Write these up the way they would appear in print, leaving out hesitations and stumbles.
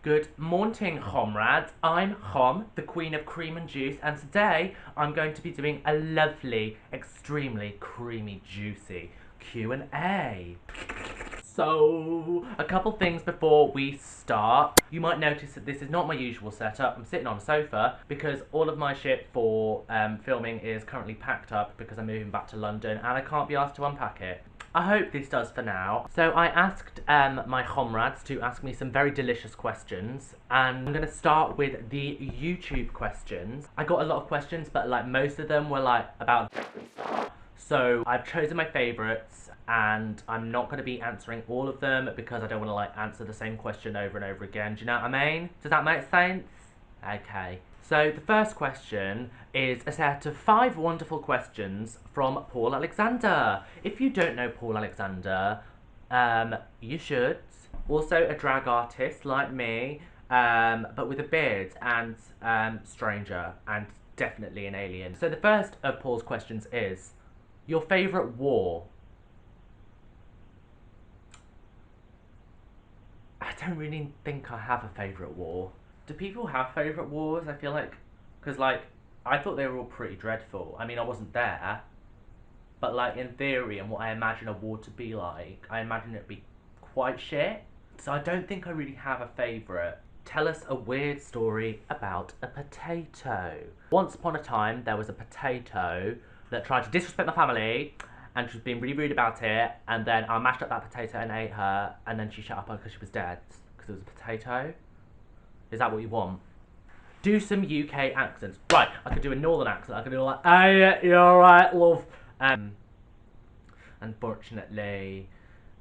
Good morning, comrades. I'm Khom, the Queen of Cream and Juice, and today I'm going to be doing a lovely, extremely creamy, juicy Q&A. So, a couple things before we start. You might notice that this is not my usual setup. I'm sitting on a sofa because all of my shit for filming is currently packed up because I'm moving back to London and I can't be asked to unpack it. I hope this does for now. So I asked my comrades to ask me some very delicious questions, and I'm going to start with the YouTube questions. I got a lot of questions, but like most of them were like about Jeffree Star. So I've chosen my favourites, and I'm not going to be answering all of them because I don't want to like answer the same question over and over again. Do you know what I mean? Does that make sense? Okay. So the first question is a set of 5 wonderful questions from Paul Alexander. If you don't know Paul Alexander, you should. Also a drag artist like me, but with a beard and stranger and definitely an alien. So the first of Paul's questions is, your favourite war? I don't really think I have a favourite war. Do people have favourite wars? I feel like, because like, I thought they were all pretty dreadful. I mean, I wasn't there, but like in theory and what I imagine a war to be like, I imagine it'd be quite shit. So I don't think I really have a favourite. Tell us a weird story about a potato. Once upon a time, there was a potato that tried to disrespect my family, and she was being really rude about it, and then I mashed up that potato and ate her, and then she shut up because she was dead, because it was a potato. Is that what you want? Do some UK accents. Right, I could do a northern accent. I could do like, hey, you're alright, love. Unfortunately,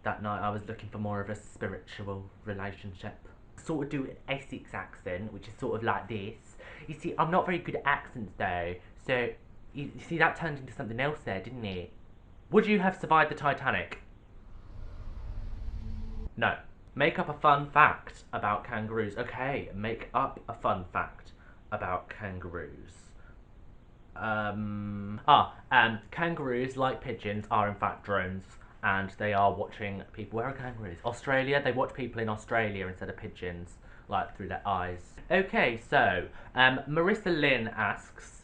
that night I was looking for more of a spiritual relationship. Sort of do an Essex accent, which is sort of like this. You see, I'm not very good at accents though, so you see that turned into something else there, didn't it? Would you have survived the Titanic? No. Make up a fun fact about kangaroos. Okay, make up a fun fact about kangaroos. Kangaroos, like pigeons, are in fact drones, and they are watching people. Where are kangaroos? Australia. They watch people in Australia instead of pigeons, like through their eyes. Okay, so Marissa Lynn asks,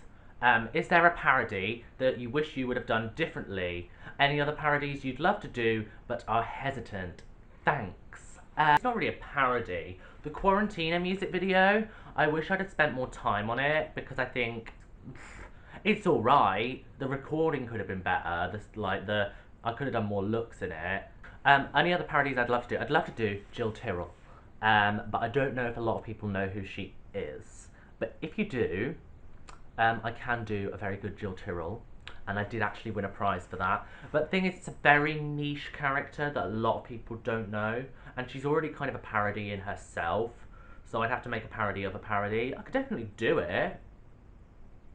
is there a parody that you wish you would have done differently? Any other parodies you'd love to do but are hesitant? Thanks. It's not really a parody. The Quarantina music video, I wish I'd have spent more time on it because I think it's alright. The recording could have been better. I could have done more looks in it. Any other parodies I'd love to do? I'd love to do Jill Tyrrell. But I don't know if a lot of people know who she is. But if you do, I can do a very good Jill Tyrrell, and I did actually win a prize for that. But the thing is, it's a very niche character that a lot of people don't know, and she's already kind of a parody in herself, so I'd have to make a parody of a parody. I could definitely do it,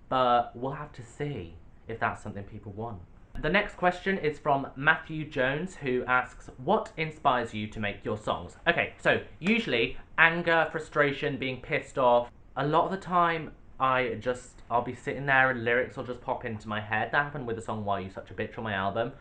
but we'll have to see if that's something people want. The next question is from Matthew Jones, who asks, what inspires you to make your songs? Okay, so usually anger, frustration, being pissed off. A lot of the time I'll be sitting there and lyrics will just pop into my head. That happened with the song Why You Such a Bitch on my album.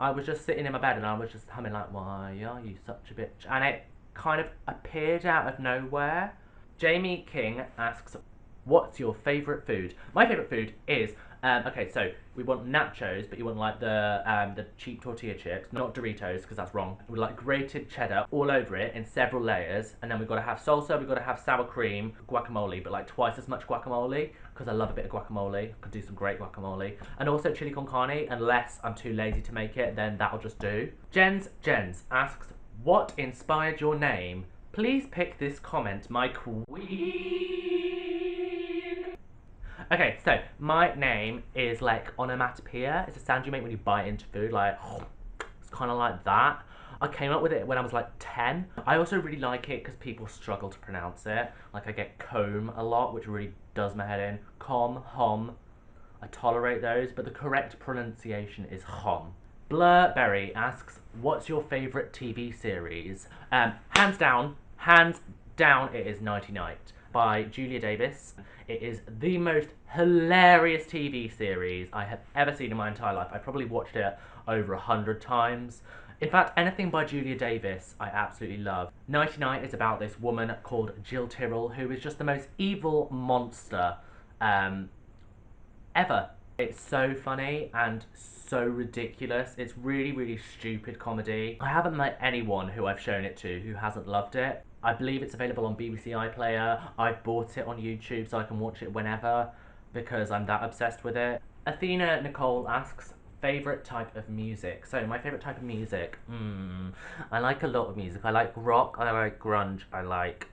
I was just sitting in my bed and I was just humming like, why are you such a bitch? And it kind of appeared out of nowhere. Jamie King asks, what's your favourite food? My favourite food is, okay, so we want nachos, but you want like the cheap tortilla chips, not Doritos, because that's wrong. We like grated cheddar all over it in several layers, and then we've got to have salsa, we've got to have sour cream, guacamole, but like twice as much guacamole, because I love a bit of guacamole. I could do some great guacamole. And also chili con carne, unless I'm too lazy to make it, then that'll just do. Jens asks, what inspired your name? Please pick this comment, my queen. Okay, so my name is like onomatopoeia. It's a sound you make when you bite into food, like it's kind of like that. I came up with it when I was like 10. I also really like it because people struggle to pronounce it. Like I get comb a lot, which really does my head in. Hom. I tolerate those, but the correct pronunciation is hom. Blurberry asks, what's your favourite TV series? Hands down, it is Nighty Night by Julia Davis. It is the most hilarious TV series I have ever seen in my entire life. I probably watched it over 100 times. In fact, anything by Julia Davis, I absolutely love. 99 is about this woman called Jill Tyrrell, who is just the most evil monster ever. It's so funny and so ridiculous. It's really, really stupid comedy. I haven't met anyone who I've shown it to who hasn't loved it. I believe it's available on BBC iPlayer. I've bought it on YouTube so I can watch it whenever because I'm that obsessed with it. Athena Nicole asks, favourite type of music. So my favourite type of music, I like a lot of music. I like rock, I like grunge, I like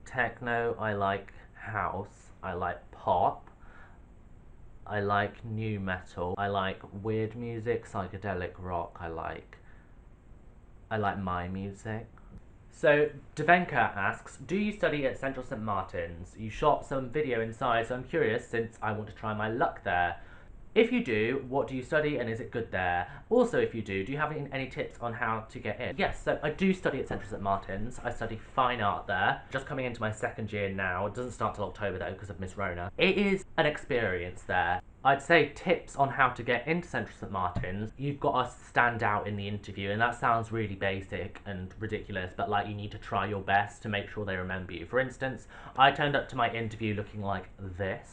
techno, I like house, I like pop, I like new metal, I like weird music, psychedelic rock, I like my music. So Devenka asks, do you study at Central St Martin's? You shot some video inside, so I'm curious since I want to try my luck there. If you do, what do you study and is it good there? Also, if you do you have any tips on how to get in? Yes, so I do study at Central St Martin's. I study fine art there. Just coming into my second year now. It doesn't start till October though because of Miss Rona. It is an experience there. I'd say tips on how to get into Central St Martin's. You've got to stand out in the interview, and that sounds really basic and ridiculous, but like you need to try your best to make sure they remember you. For instance, I turned up to my interview looking like this.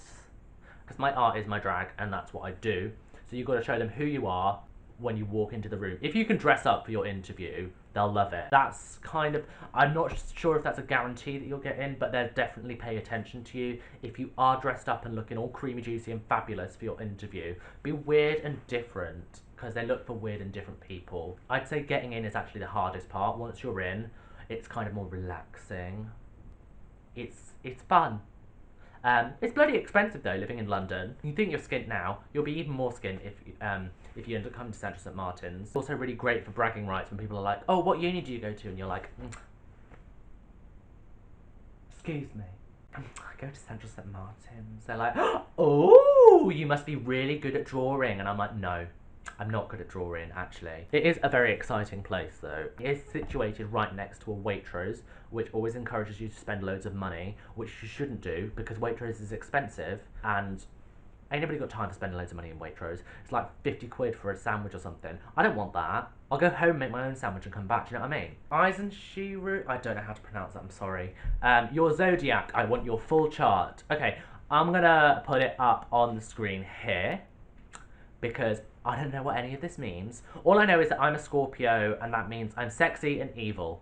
Because my art is my drag and that's what I do. So you've got to show them who you are when you walk into the room. If you can dress up for your interview, they'll love it. That's kind of, I'm not sure if that's a guarantee that you'll get in, but they'll definitely pay attention to you. If you are dressed up and looking all creamy, juicy and fabulous for your interview, be weird and different, because they look for weird and different people. I'd say getting in is actually the hardest part. Once you're in, it's kind of more relaxing. It's fun. It's bloody expensive though, living in London. You think you're skint now, you'll be even more skint if you end up coming to Central St Martin's. It's also really great for bragging rights when people are like, oh, what uni do you go to? And you're like, excuse me, I go to Central St Martin's. They're like, oh, you must be really good at drawing. And I'm like, no. I'm not good at drawing, actually. It is a very exciting place, though. It is situated right next to a Waitrose, which always encourages you to spend loads of money, which you shouldn't do, because Waitrose is expensive, and ain't nobody got time to spend loads of money in Waitrose. It's like 50 quid for a sandwich or something. I don't want that. I'll go home, make my own sandwich, and come back, do you know what I mean? Eisen Shiru? I don't know how to pronounce that, I'm sorry. Your zodiac, I want your full chart. Okay, I'm gonna put it up on the screen here, because I don't know what any of this means. All I know is that I'm a Scorpio, and that means I'm sexy and evil.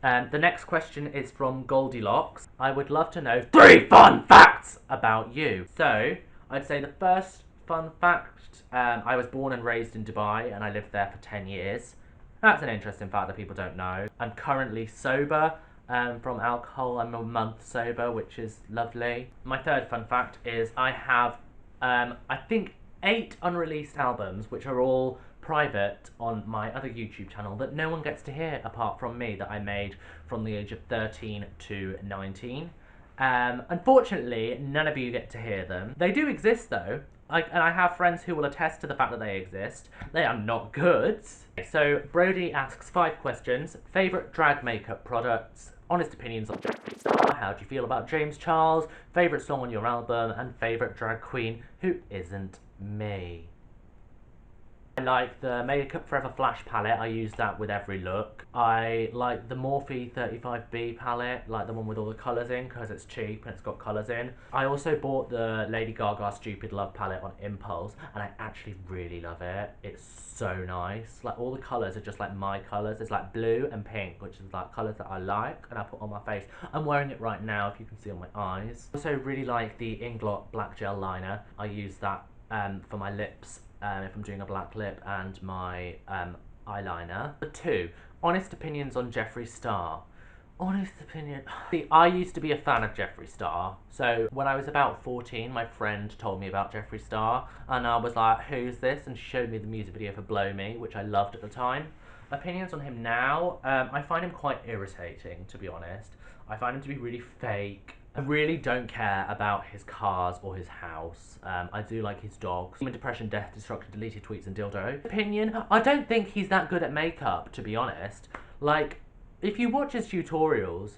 The next question is from Goldilocks. I would love to know 3 fun facts about you. So, I'd say the first fun fact, I was born and raised in Dubai, and I lived there for 10 years. That's an interesting fact that people don't know. I'm currently sober from alcohol. I'm a month sober, which is lovely. My third fun fact is I have, I think, 8 unreleased albums, which are all private on my other YouTube channel that no one gets to hear apart from me, that I made from the age of 13 to 19. Unfortunately, none of you get to hear them. They do exist though, and I have friends who will attest to the fact that they exist. They are not good. So Brody asks 5 questions. Favourite drag makeup products, honest opinions on Jeffree Star, how do you feel about James Charles, favourite song on your album, and favourite drag queen who isn't me. I like the Makeup Forever Flash palette, I use that with every look. I like the Morphe 35B palette, like the one with all the colours in, because it's cheap and it's got colours in. I also bought the Lady Gaga Stupid Love palette on Impulse, and I actually really love it. It's so nice. Like, all the colours are just like my colours. It's like blue and pink, which is like colours that I like, and I put on my face. I'm wearing it right now, if you can see on my eyes. I also really like the Inglot Black Gel Liner. I use that for my lips, if I'm doing a black lip, and my eyeliner. 2. Honest opinions on Jeffree Star. Honest opinion. See, I used to be a fan of Jeffree Star. So when I was about 14, my friend told me about Jeffree Star, and I was like, who's this? And she showed me the music video for Blow Me, which I loved at the time. Opinions on him now, I find him quite irritating, to be honest. I find him to be really fake. I really don't care about his cars or his house. I do like his dogs. Human depression, death, destruction, deleted tweets, and dildo. Opinion, I don't think he's that good at makeup, to be honest. Like, if you watch his tutorials,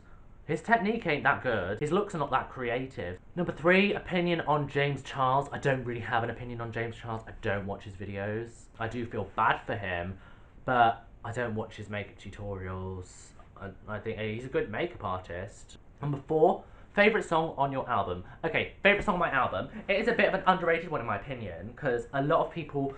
his technique ain't that good. His looks are not that creative. Number 3, opinion on James Charles. I don't really have an opinion on James Charles. I don't watch his videos. I do feel bad for him, but I don't watch his makeup tutorials. I think he's a good makeup artist. Number 4, favourite song on your album. Okay, favourite song on my album. It is a bit of an underrated one in my opinion, because a lot of people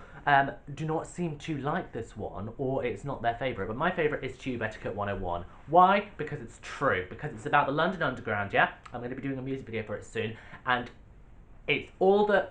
do not seem to like this one, or it's not their favourite. But my favourite is Tube Etiquette 101. Why? Because it's true. Because it's about the London Underground, yeah? I'm going to be doing a music video for it soon, and it's all the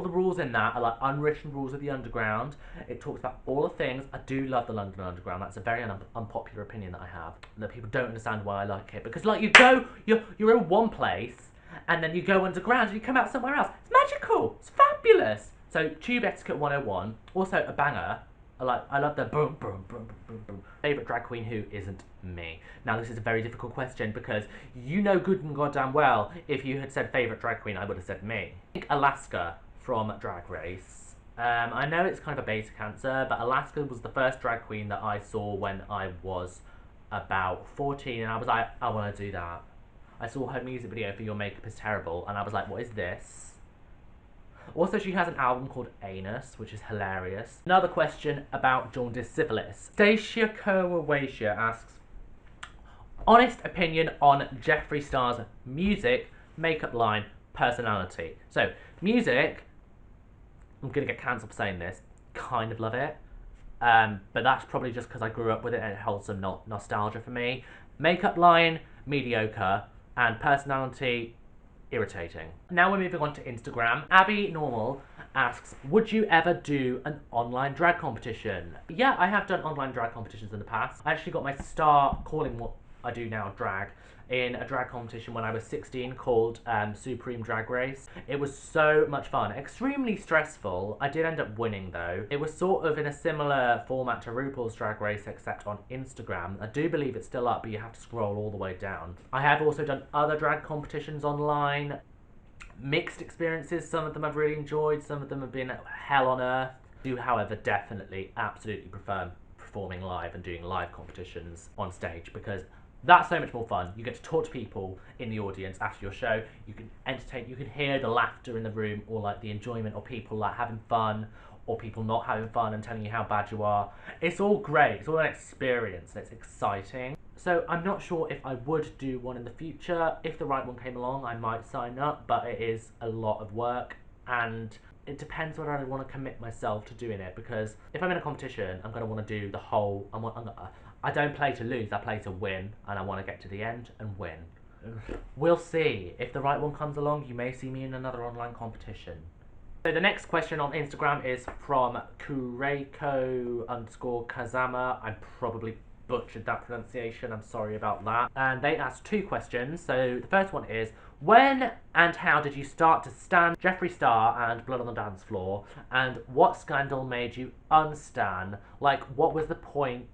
rules in that are like unwritten rules of the underground. It talks about all the things. I do love the London Underground. That's a very unpopular opinion that I have. That people don't understand why I like it. Because like you're in one place and then you go underground and you come out somewhere else. It's magical. It's fabulous. So Tube Etiquette 101, also a banger. I love the boom, boom, boom, boom, boom. Favourite drag queen who isn't me? Now this is a very difficult question because you know good and goddamn well if you had said favourite drag queen I would have said me. I think Alaska from Drag Race. I know it's kind of a basic answer, but Alaska was the first drag queen that I saw when I was about 14 and I was like, I want to do that. I saw her music video for Your Makeup Is Terrible and I was like, what is this? Also, she has an album called Anus, which is hilarious. Another question about jaundice syphilis. Stacia Kowawasia asks, honest opinion on Jeffree Star's music, makeup line, personality. So, music, I'm going to get cancelled for saying this, kind of love it. But that's probably just because I grew up with it and it holds some nostalgia for me. Makeup line, mediocre, and personality, irritating. Now we're moving on to Instagram. Abby Normal asks, would you ever do an online drag competition? Yeah, I have done online drag competitions in the past. I actually got my start calling what I do now drag in a drag competition when I was 16 called Supreme Drag Race. It was so much fun. Extremely stressful. I did end up winning though. It was sort of in a similar format to RuPaul's Drag Race except on Instagram. I do believe it's still up, but you have to scroll all the way down. I have also done other drag competitions online. Mixed experiences. Some of them I've really enjoyed, some of them have been hell on earth. I do, however, definitely absolutely prefer performing live and doing live competitions on stage because that's so much more fun. You get to talk to people in the audience after your show. You can entertain, you can hear the laughter in the room or like the enjoyment or people like having fun or people not having fun and telling you how bad you are. It's all great. It's all an experience and it's exciting. So I'm not sure if I would do one in the future. If the right one came along, I might sign up, but it is a lot of work and it depends whether I want to commit myself to doing it because if I'm in a competition, I'm going to want to do the whole, I don't play to lose, I play to win, and I want to get to the end and win. We'll see. If the right one comes along, you may see me in another online competition. So the next question on Instagram is from Kureiko_Kazama. I probably butchered that pronunciation, I'm sorry about that. And they asked 2 questions. So the first one is, when and how did you start to stan Jeffree Star and Blood on the Dance Floor? And what scandal made you unstan? Like, what was the point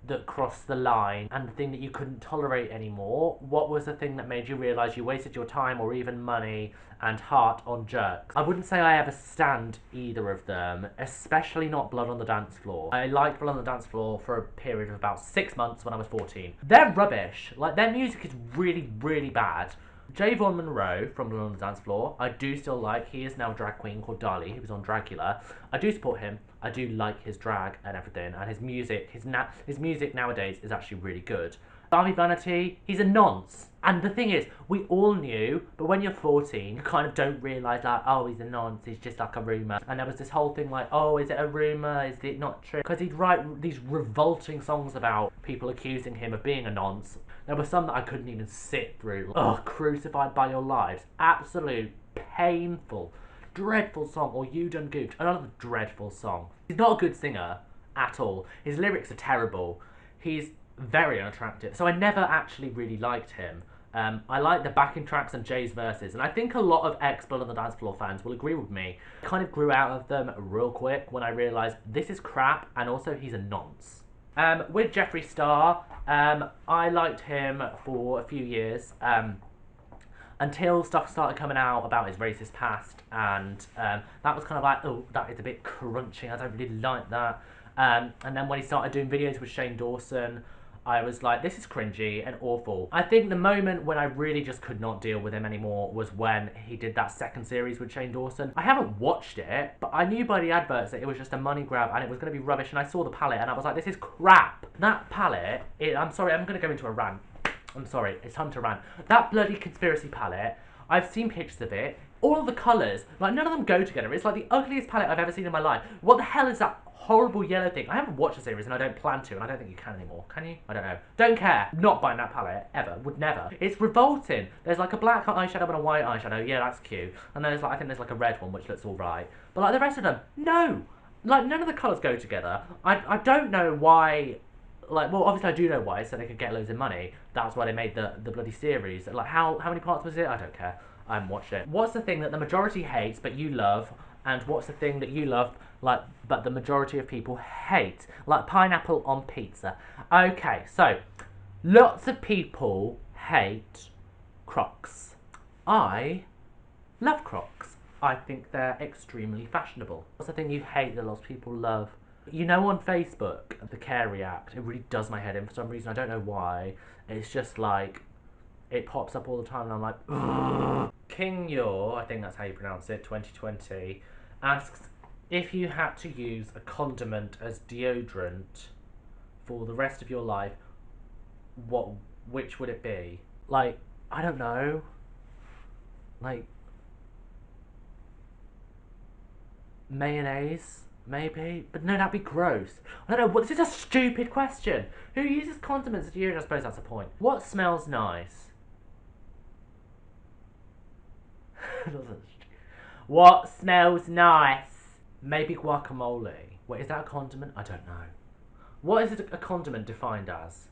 that crossed the line and the thing that you couldn't tolerate anymore? What was the thing that made you realise you wasted your time or even money and heart on jerks? I wouldn't say I ever stand either of them, especially not Blood on the Dance Floor. I liked Blood on the Dance Floor for a period of about 6 months when I was 14. They're rubbish. Like, their music is really, really bad. Javon Monroe from Blood on the Dance Floor, I do still like. He is now a drag queen called Dali. He was on Dragula. I do support him. I do like his drag and everything, and his music, his music nowadays is actually really good. Darby Vanity, he's a nonce. And the thing is, we all knew, but when you're 14, you kind of don't realise that, oh, he's a nonce, he's just like a rumour. And there was this whole thing like, oh, is it a rumour, is it not true? Because he'd write these revolting songs about people accusing him of being a nonce. There were some that I couldn't even sit through. Ugh, Crucified by Your Lives. Absolute painful, dreadful song. Or You Done Goofed. Another dreadful song. He's not a good singer at all. His lyrics are terrible. He's very unattractive. So I never actually really liked him. I like the backing tracks and Jay's verses. And I think a lot of ex-Blood on the Dance Floor fans will agree with me. I kind of grew out of them real quick when I realised this is crap and also he's a nonce. With Jeffree Star, I liked him for a few years until stuff started coming out about his racist past, and that was kind of like, oh, that is a bit crunchy, I don't really like that. And then when he started doing videos with Shane Dawson, I was like, this is cringy and awful. I think the moment when I really just could not deal with him anymore was when he did that second series with Shane Dawson. I haven't watched it, but I knew by the adverts that it was just a money grab and it was going to be rubbish, and I saw the palette and I was like, this is crap. That palette, I'm sorry, I'm going to go into a rant. I'm sorry, it's time to rant. That bloody conspiracy palette, I've seen pictures of it. All of the colours, like none of them go together. It's like the ugliest palette I've ever seen in my life. What the hell is that horrible yellow thing? I haven't watched the series and I don't plan to, and I don't think you can anymore. Can you? I don't know. Don't care. Not buying that palette, ever. Would never. It's revolting. There's like a black eyeshadow and a white eyeshadow. Yeah, that's cute. And then there's like, I think there's like a red one, which looks alright. But like the rest of them, no. Like none of the colours go together. I don't know why. Like, well, obviously I do know why, so they could get loads of money. That's why they made the bloody series. Like, how many parts was it? I don't care. I haven't watched it. What's the thing that the majority hates but you love, and what's the thing that you love, like, but the majority of people hate? Like pineapple on pizza. Okay, so, lots of people hate Crocs. I love Crocs. I think they're extremely fashionable. What's the thing you hate that lots of people love? You know, on Facebook, the Care React, it really does my head in for some reason. I don't know why. It's just like, it pops up all the time and I'm like, ugh. King Yor, I think that's how you pronounce it, 2020, asks, if you had to use a condiment as deodorant for the rest of your life, which would it be? Like, I don't know. Like, mayonnaise? Maybe, but no, that'd be gross. I don't know, this is a stupid question. Who uses condiments as deodorant? I suppose that's the point. What smells nice? What smells nice? Maybe guacamole. Wait, is that a condiment? I don't know. What is a condiment defined as?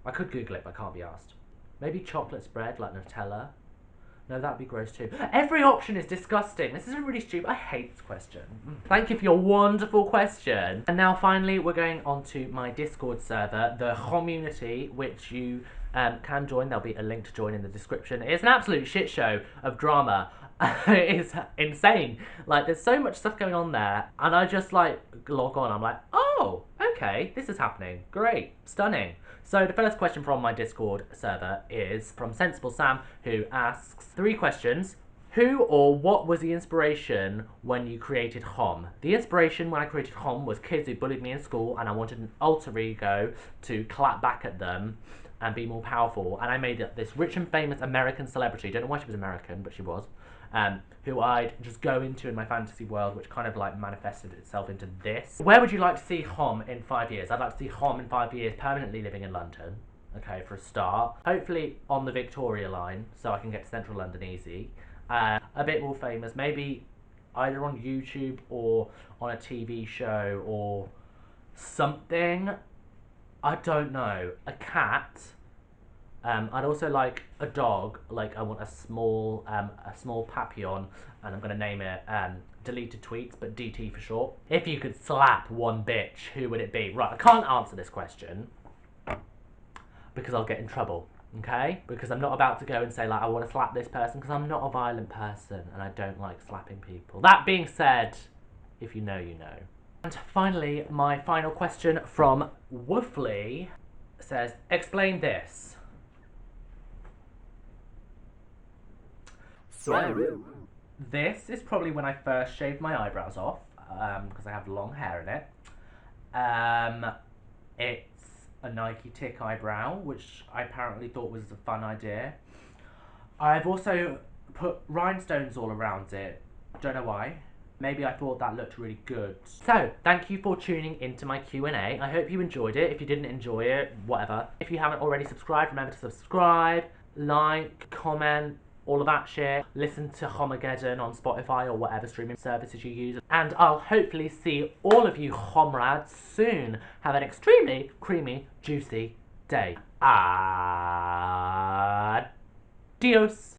I could Google it, but I can't be asked. Maybe chocolate spread, like Nutella. No, that'd be gross too. Every option is disgusting. This is really stupid. I hate this question. Thank you for your wonderful question. And now finally, we're going on to my Discord server, the community, which you can join. There'll be a link to join in the description. It's an absolute shit show of drama. It's insane. Like, there's so much stuff going on there. And I just, like, log on. I'm like, oh, okay, this is happening. Great. Stunning. So the first question from my Discord server is from Sensible Sam, who asks 3 questions. Who or what was the inspiration when you created KHOM? The inspiration when I created KHOM was kids who bullied me in school, and I wanted an alter ego to clap back at them and be more powerful. And I made this rich and famous American celebrity. Don't know why she was American, but she was. Who I'd just go into in my fantasy world, which kind of like manifested itself into this. Where would you like to see KHOM in 5 years? I'd like to see KHOM in 5 years permanently living in London, okay, for a start. Hopefully on the Victoria line, so I can get to central London easy. A bit more famous, maybe either on YouTube or on a TV show or something. I don't know. A cat. I'd also like a dog. Like, I want a small Papillon, and I'm gonna name it Deleted Tweets, but DT for short. If you could slap one bitch, who would it be? Right, I can't answer this question because I'll get in trouble. Okay? Because I'm not about to go and say, like, I want to slap this person, because I'm not a violent person and I don't like slapping people. That being said, if you know, you know. And finally, my final question from Woofley says, explain this. So, this is probably when I first shaved my eyebrows off, because I have long hair in it. It's a Nike Tick eyebrow, which I apparently thought was a fun idea. I've also put rhinestones all around it. Don't know why. Maybe I thought that looked really good. So, thank you for tuning into my Q&A. I hope you enjoyed it. If you didn't enjoy it, whatever. If you haven't already subscribed, remember to subscribe, like, comment, all of that shit. Listen to Khomageddon on Spotify or whatever streaming services you use. And I'll hopefully see all of you Khomrads soon. Have an extremely creamy, juicy day. Adios.